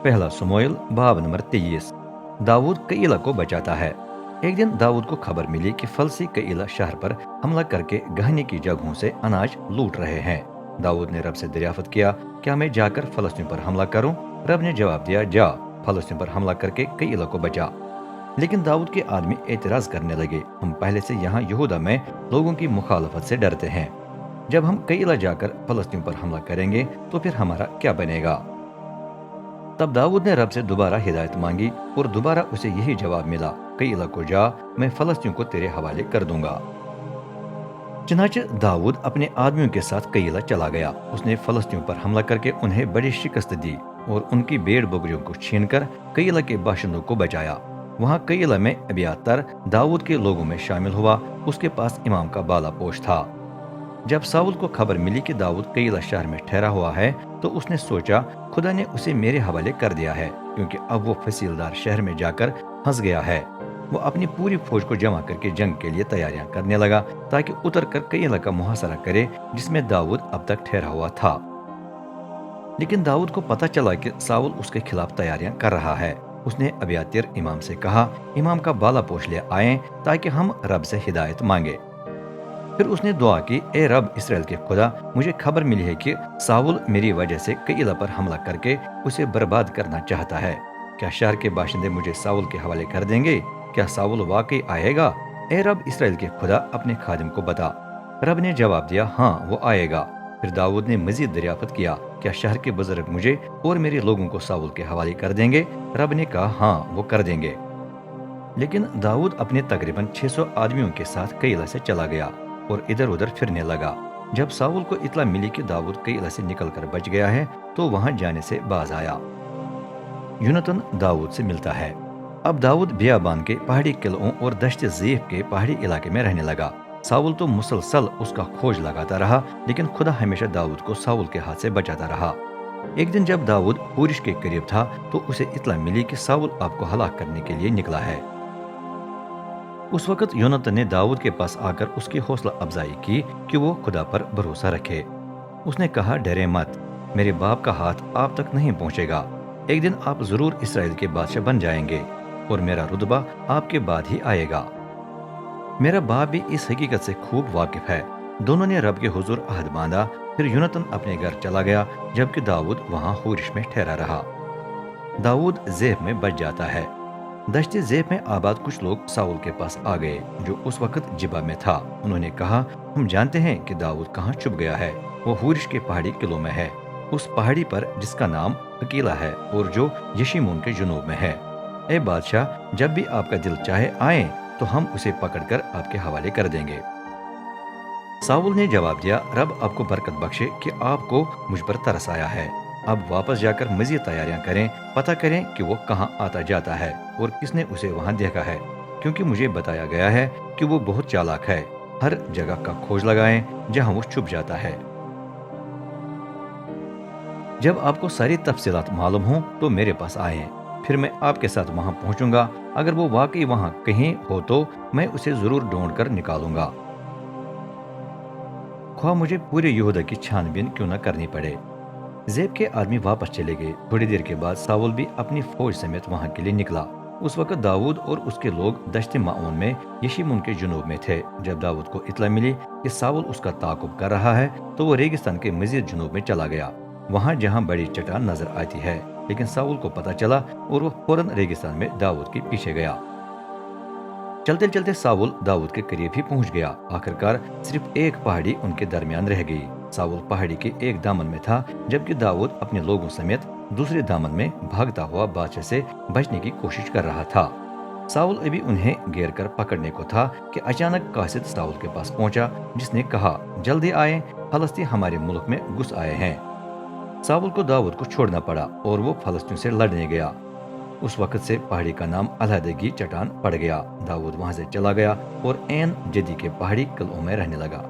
पहला समूएल बाब नंबर 23। दाऊद कईला को बचाता है। एक दिन दाऊद को खबर मिली कि फलसी कईला शहर पर हमला करके गहने की जगहों से अनाज लूट रहे हैं। दाऊद ने रब से दरियाफत किया, क्या मैं जाकर फलस्तीन पर हमला करूं? रब ने जवाब दिया, जा फलस्तीन पर हमला करके कईला को बचा। लेकिन दाऊद के आदमी एतराज करने लगे, हम पहले से यहाँ यहूदा में लोगों की मुखालफत से डरते हैं। जब हम कईला जाकर फलस्तीन पर हमला करेंगे तो फिर हमारा क्या बनेगा? तब दाऊद ने रब से दोबारा हिदायत मांगी और दोबारा उसे यही जवाब मिला, कईला को जा, मैं फलस्तीन को तेरे हवाले कर दूंगा। चुनाचे दाऊद अपने आदमियों के साथ कईला चला गया। उसने फलस्तीन पर हमला करके उन्हें बड़ी शिकस्त दी और उनकी भेड़ बकरियों को छीनकर कईला के बाशिंदों को बचाया। वहां कईला में अबियातार दाऊद के लोगों में शामिल हुआ। उसके पास इमाम का बाला पोश था। जब साउल को खबर मिली कि दाऊद कईला शहर में ठहरा हुआ है तो उसने सोचा, खुदा ने उसे मेरे हवाले कर दिया है, क्योंकि अब वो फसीलदार शहर में जाकर फंस गया है। वो अपनी पूरी फौज को जमा करके जंग के लिए तैयारियां करने लगा ताकि उतर कर कईला का मुहासरा करे जिसमें दाऊद अब तक ठहरा हुआ था। लेकिन दाऊद को पता चला कि साउल उसके खिलाफ तैयारियां कर रहा है। उसने अबियातार इमाम से कहा, इमाम का बाला पोश ले आए ताकि हम रब से हिदायत मांगे। फिर उसने दुआ की, ए रब इसराइल के खुदा, मुझे खबर मिली है कि साउल मेरी वजह से कईला पर हमला करके उसे बर्बाद करना चाहता है। क्या शहर के बाशिंदे मुझे साउल के हवाले कर देंगे? क्या साउल वाकई आएगा? ए रब इसराइल के खुदा, अपने खादिम को बता। रब ने जवाब दिया, हाँ वो आएगा। फिर दाऊद ने मजीद दरियाफत किया, क्या शहर के बुजुर्ग मुझे और मेरे लोगों को साउल के हवाले कर देंगे? रब ने कहा, हाँ वो कर देंगे। लेकिन दाऊद अपने तकरीबन 600 आदमियों के साथ कईला से चला गया और इधर उधर फिरने लगा। जब साउल को इतला मिली कि दाऊद कईला से निकलकर बच गया है तो वहां जाने से बाज आया। यूनतन दाऊद से मिलता है। अब दाऊद बियाबान के पहाड़ी किलों और दश्त ज़ीफ के पहाड़ी इलाके में रहने लगा। साउल तो मुसलसल उसका खोज लगाता रहा, लेकिन खुदा हमेशा दाऊद को साउल के हाथ से बचाता रहा। एक दिन जब दाऊद पूरिश के करीब था तो उसे इतला मिली कि साउल आपको हलाक करने के लिए निकला है। उस वक्त योनातान ने दाऊद के पास आकर उसकी हौसला अफजाई की कि वो खुदा पर भरोसा रखे। उसने कहा, डरे मत, मेरे बाप का हाथ आप तक नहीं पहुंचेगा। एक दिन आप जरूर इसराइल के बादशाह बन जाएंगे और मेरा रुतबा आपके बाद ही आएगा। मेरा बाप भी इस हकीकत से खूब वाकिफ है। दोनों ने रब के हुजूर अहद बांधा। फिर योनातान अपने घर चला गया, जबकि दाऊद वहां होरिश में ठहरा रहा। दाऊद ज़ेफ में बच जाता है। दश्त ज़ेफ में आबाद कुछ लोग साउल के पास आ गए, जो उस वक्त जिबा में था। उन्होंने कहा, हम जानते हैं कि दाऊद कहाँ छुप गया है। वो होरिश के पहाड़ी किलों में है, उस पहाड़ी पर जिसका नाम अकीला है और जो यशीमून के जुनूब में है। ए बादशाह, जब भी आपका दिल चाहे आए तो हम उसे पकड़कर आपके हवाले कर देंगे। साउल ने जवाब दिया, रब आपको बरकत बख्शे कि आपको मुझ पर तरस आया है। अब वापस जाकर मजीद तैयारियां करें, पता करें कि वो कहाँ आता जाता है और किसने उसे वहां देखा है, क्योंकि मुझे बताया गया है कि वो बहुत चालाक है। हर जगह का खोज लगाएं जहां वो छुप जाता है। जब आपको सारी तफसीलात मालूम हो तो मेरे पास आएं, फिर मैं आपके साथ वहां पहुंचूंगा। अगर वो वाकई वहां कहीं हो तो मैं उसे जरूर ढूंढ कर निकालूंगा, ख्वाह मुझे पूरे यहूदा की छानबीन क्यों न करनी पड़े। ज़ेब के आदमी वापस चले गए। थोड़ी देर के बाद साउल भी अपनी फौज समेत वहां के लिए निकला। उस वक्त दाऊद और उसके लोग दश्त माऊन में यशीमून के जुनूब में थे। जब दाऊद को इतला मिली कि साउल उसका ताकुब कर रहा है तो वो रेगिस्तान के मजीद जुनूब में चला गया, वहां जहां बड़ी चट्टान नजर आती है। लेकिन साउल को पता चला और वो फौरन रेगिस्तान में दाऊद के पीछे गया। चलते चलते साउल दाऊद के करीब ही पहुंच गया। आखिरकार सिर्फ एक पहाड़ी उनके दरमियान रह गई। साउल पहाड़ी के एक दामन में था, जबकि दाऊद अपने लोगों समेत दूसरे दामन में भागता हुआ बादशाह से बचने की कोशिश कर रहा था। साउल अभी उन्हें घेर कर पकड़ने को था कि अचानक कासिद साउल के पास पहुंचा, जिसने कहा, जल्दी आए, फलस्तीन हमारे मुल्क में घुस आए हैं। साउल को दाऊद को छोड़ना पड़ा और वो फलस्तीन से लड़ने गया। उस वक्त से पहाड़ी का नाम अलहदगी चट्टान पड़ गया। दाऊद वहां से चला गया और एन जदी के पहाड़ी किलों में रहने लगा।